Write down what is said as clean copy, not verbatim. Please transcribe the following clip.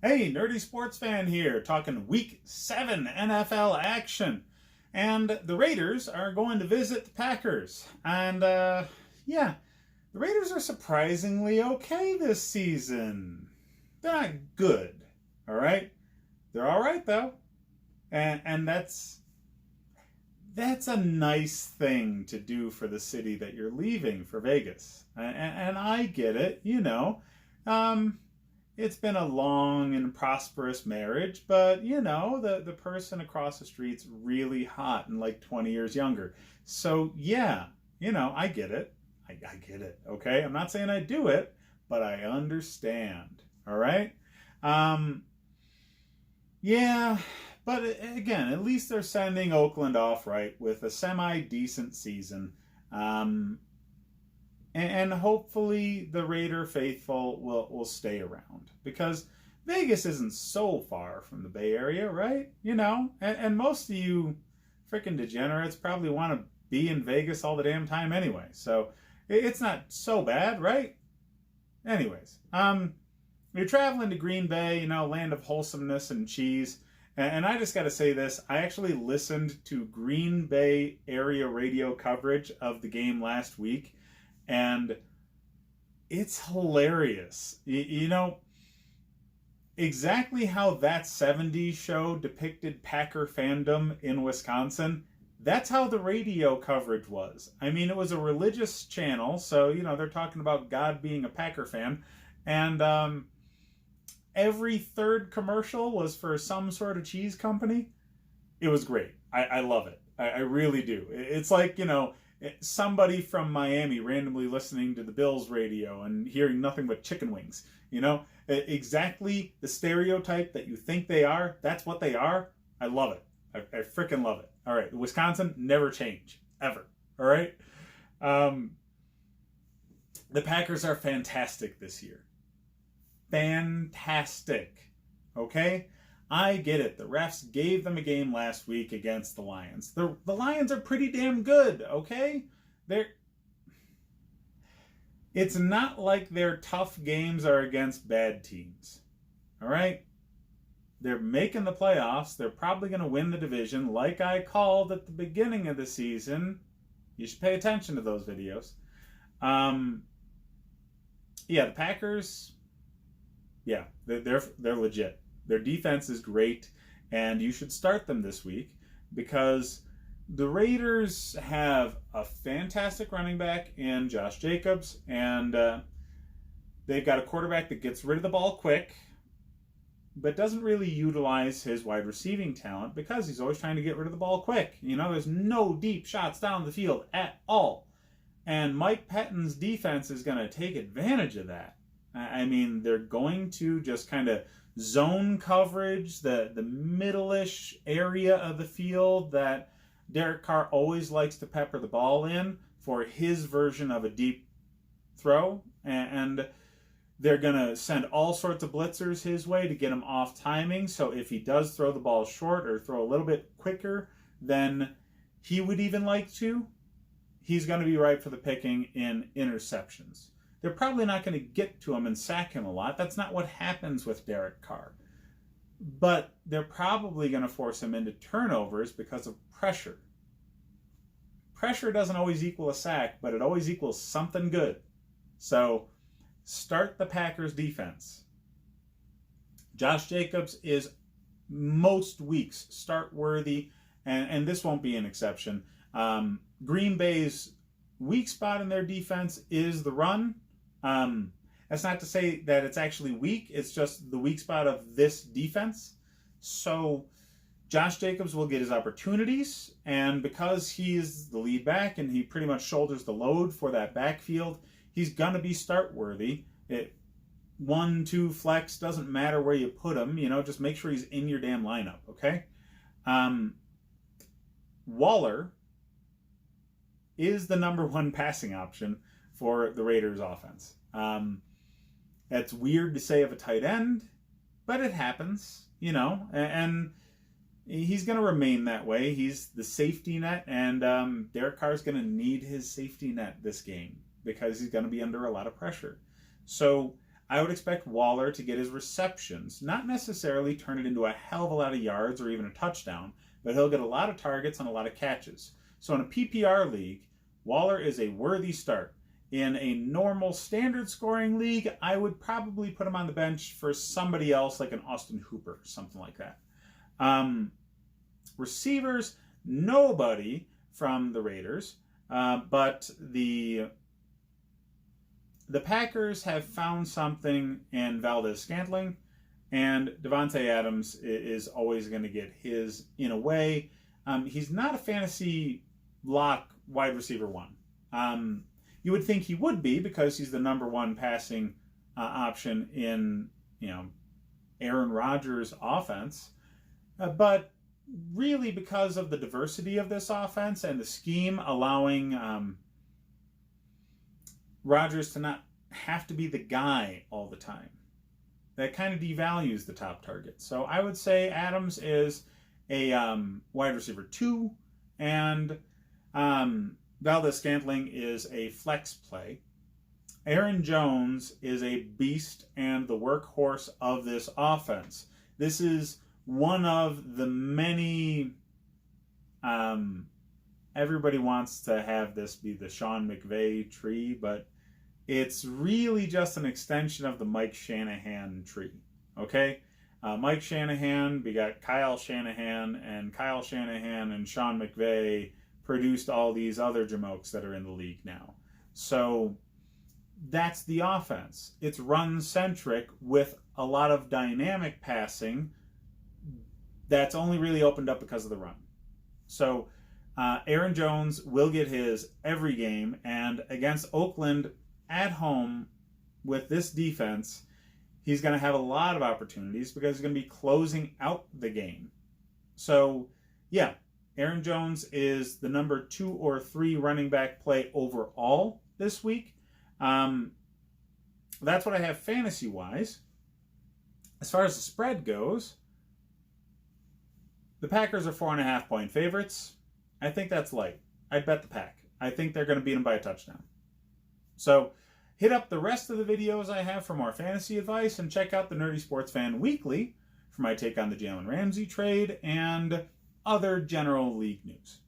Hey, nerdy sports fan here, talking Week 7 NFL action. And the Raiders are going to visit the Packers. And, yeah, the Raiders are surprisingly okay this season. They're not good, all right? They're all right, though. And that's a nice thing to do for the city that you're leaving for Vegas. And I get it, you know. It's been a long and prosperous marriage, but the person across the street's really hot and like 20 years younger. So yeah, I get it. I get it. Okay. I'm not saying I do it, but I understand. All right. Yeah, but again, at least they're sending Oakland off right with a semi-decent season. Um, and hopefully the Raider faithful will stay around because Vegas isn't so far from the Bay Area, right? And most of you freaking degenerates probably want to be in Vegas all the damn time anyway, so it's not so bad, right? Anyways, you're traveling to Green Bay, land of wholesomeness and cheese. And I just got to say this, I actually listened to Green Bay area radio coverage of the game last week, and it's hilarious. Exactly how that 70s show depicted Packer fandom in Wisconsin, that's how the radio coverage was. I mean, it was a religious channel, so, they're talking about God being a Packer fan, and every third commercial was for some sort of cheese company. It was great. I love it. I really do. It's like, somebody from Miami randomly listening to the Bills radio and hearing nothing but chicken wings. Exactly the stereotype that you think they are, that's what they are. I love it. I freaking love it. All right, Wisconsin, never change, ever. All right? The Packers are fantastic this year. Fantastic. Okay? I get it. The refs gave them a game last week against the Lions. The Lions are pretty damn good, okay? It's not like their tough games are against bad teams. All right? They're making the playoffs. They're probably going to win the division like I called at the beginning of the season. You should pay attention to those videos. The Packers, yeah, they're legit. Their defense is great, and you should start them this week because the Raiders have a fantastic running back in Josh Jacobs, and they've got a quarterback that gets rid of the ball quick, but doesn't really utilize his wide receiving talent because he's always trying to get rid of the ball quick. There's no deep shots down the field at all. And Mike Pettine's defense is going to take advantage of that. I mean, they're going to just kind of zone coverage, the middle-ish area of the field that Derek Carr always likes to pepper the ball in for his version of a deep throw. And they're going to send all sorts of blitzers his way to get him off timing. So if he does throw the ball short or throw a little bit quicker than he would even like to, he's going to be ripe for the picking in interceptions. They're probably not going to get to him and sack him a lot. That's not what happens with Derek Carr. But they're probably going to force him into turnovers because of pressure. Pressure doesn't always equal a sack, but it always equals something good. So start the Packers defense. Josh Jacobs is most weeks start worthy, and this won't be an exception. Green Bay's weak spot in their defense is the run. That's not to say that it's actually weak. It's just the weak spot of this defense. So Josh Jacobs will get his opportunities, and because he's the lead back and he pretty much shoulders the load for that backfield, he's going to be start worthy. 1-2 flex, doesn't matter where you put him. Just make sure he's in your damn lineup, okay? Waller is the number one passing option for the Raiders offense. It's weird to say of a tight end, but it happens, and he's going to remain that way. He's the safety net, and Derek Carr's going to need his safety net this game because he's going to be under a lot of pressure. So I would expect Waller to get his receptions, not necessarily turn it into a hell of a lot of yards or even a touchdown, but he'll get a lot of targets and a lot of catches. So in a PPR league, Waller is a worthy start. In a normal standard scoring league, I would probably put him on the bench for somebody else like an Austin Hooper or something like that. Receivers, nobody from the Raiders, but the Packers have found something in Valdez-Scantling, and Davante Adams is always going to get his in a way. He's not a fantasy lock wide receiver one. You would think he would be because he's the number one passing option in Aaron Rodgers' offense, but really because of the diversity of this offense and the scheme allowing Rodgers to not have to be the guy all the time, that kind of devalues the top target. So I would say Adams is a wide receiver 2, and Valdez-Scantling is a flex play. Aaron Jones is a beast and the workhorse of this offense. This is one of the many, everybody wants to have this be the Sean McVay tree, but it's really just an extension of the Mike Shanahan tree, okay? Mike Shanahan begot Kyle Shanahan, and Kyle Shanahan and Sean McVay produced all these other jamokes that are in the league now. So that's the offense. It's run-centric with a lot of dynamic passing that's only really opened up because of the run. So Aaron Jones will get his every game, and against Oakland at home with this defense, he's going to have a lot of opportunities because he's going to be closing out the game. So, yeah, Aaron Jones is the number 2 or 3 running back play overall this week. That's what I have fantasy-wise. As far as the spread goes, the Packers are 4.5-point favorites. I think that's light. I'd bet the Pack. I think they're going to beat them by a touchdown. So hit up the rest of the videos I have for more fantasy advice, and check out the Nerdy Sports Fan Weekly for my take on the Jalen Ramsey trade and other general league news.